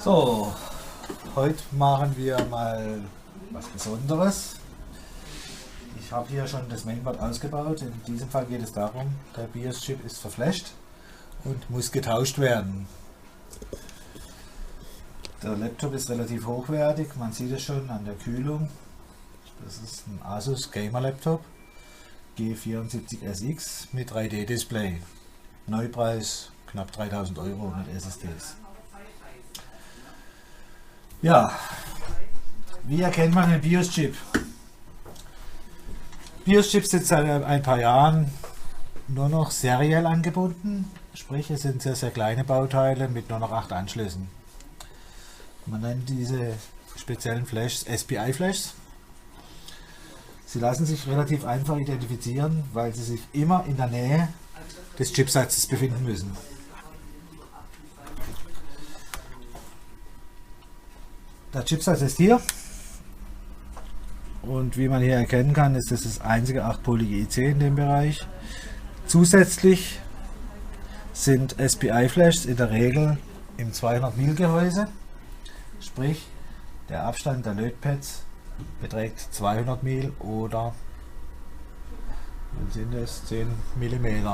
So, heute machen wir mal was Besonderes. Ich habe hier schon das Mainboard ausgebaut. In diesem Fall geht es darum, der BIOS-Chip ist verflasht und muss getauscht werden. Der Laptop ist relativ hochwertig, man sieht es schon an der Kühlung. Das ist ein Asus Gamer Laptop G74SX mit 3D-Display. Neupreis knapp 3000 Euro mit SSDs. Ja, wie erkennt man den BIOS-Chip? BIOS-Chips sind seit ein paar Jahren nur noch seriell angebunden, sprich es sind sehr, sehr kleine Bauteile mit nur noch 8 Anschlüssen. Man nennt diese speziellen Flash SPI-Flash. Sie lassen sich relativ einfach identifizieren, weil sie sich immer in der Nähe des Chipsatzes befinden müssen. Der Chipsatz ist hier und wie man hier erkennen kann, ist das einzige 8-polige IC in dem Bereich. Zusätzlich sind SPI-Flashes in der Regel im 200 mm Gehäuse, sprich der Abstand der Lötpads beträgt 200 mm oder sind es 10 mm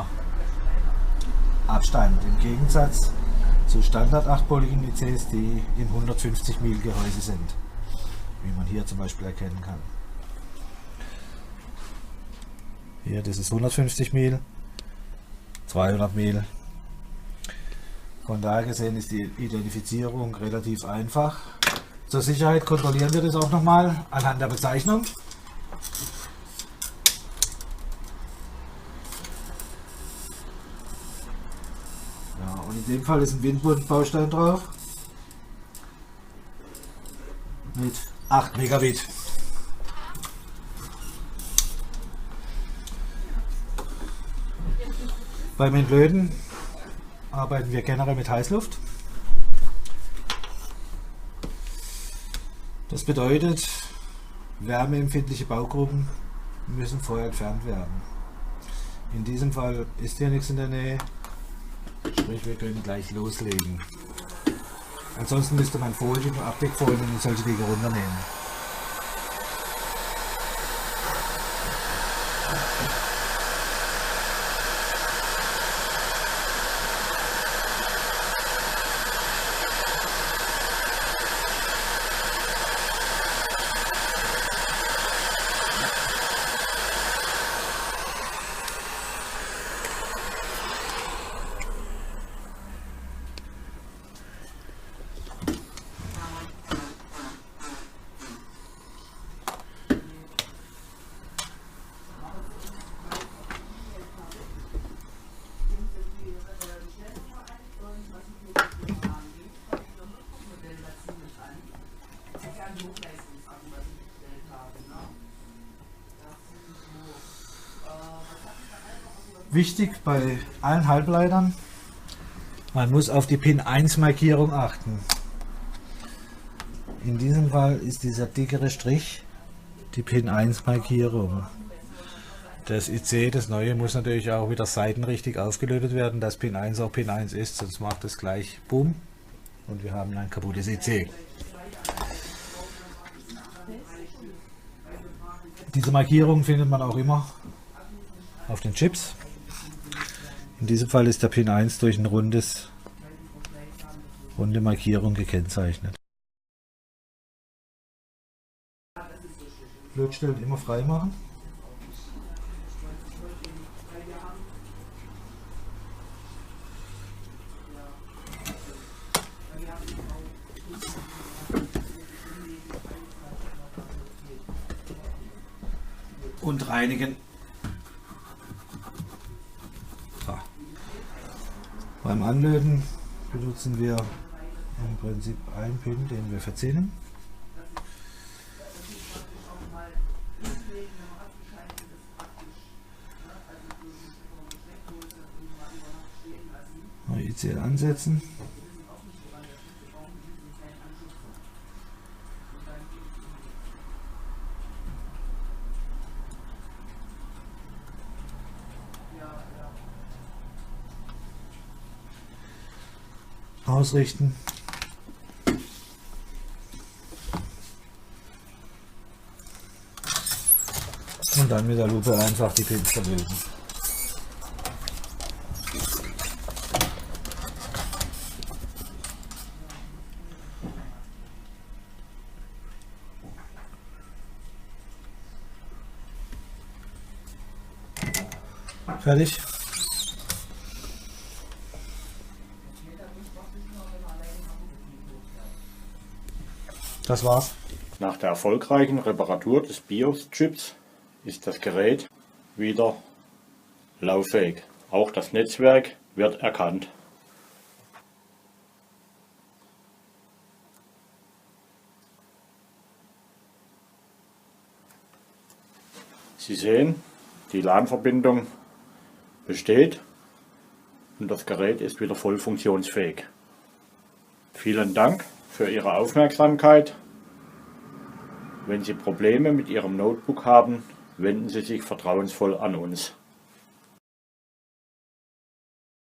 Abstand. Im Gegensatz zu Standard 8-poligen ICs, die im 150 mm Gehäuse sind, wie man hier zum Beispiel erkennen kann. Hier, das ist 150 mm, 200 mm. Von daher gesehen ist die Identifizierung relativ einfach. Zur Sicherheit kontrollieren wir das auch nochmal anhand der Bezeichnung. Ja, und in dem Fall ist ein Windbund-Baustein drauf mit 8 Megabit. Beim Entlöten arbeiten wir generell mit Heißluft. Das bedeutet, wärmeempfindliche Baugruppen müssen vorher entfernt werden. In diesem Fall ist hier nichts in der Nähe, sprich wir können gleich loslegen. Ansonsten müsste man Folien und Abdeckfolien und solche Dinge runternehmen. Wichtig bei allen Halbleitern, man muss auf die Pin 1 Markierung achten. In diesem Fall ist dieser dickere Strich die Pin 1 Markierung. Das IC, das neue, muss natürlich auch wieder seitenrichtig aufgelötet werden, dass Pin 1 auch Pin 1 ist, sonst macht es gleich Boom und wir haben ein kaputtes IC. Diese Markierung findet man auch immer auf den Chips. In diesem Fall ist der Pin 1 durch eine runde Markierung gekennzeichnet. Lötstellen immer frei machen. Und reinigen. Beim Anlöten benutzen wir im Prinzip einen Pin, den wir verzinnen. IC ansetzen. ausrichten. Und dann mit der Lupe einfach die Pins verbilden. Fertig. Das war's. Nach der erfolgreichen Reparatur des BIOS-Chips ist das Gerät wieder lauffähig. Auch das Netzwerk wird erkannt. Sie sehen, die LAN-Verbindung besteht und das Gerät ist wieder voll funktionsfähig. Vielen Dank für Ihre Aufmerksamkeit. Wenn Sie Probleme mit Ihrem Notebook haben, wenden Sie sich vertrauensvoll an uns.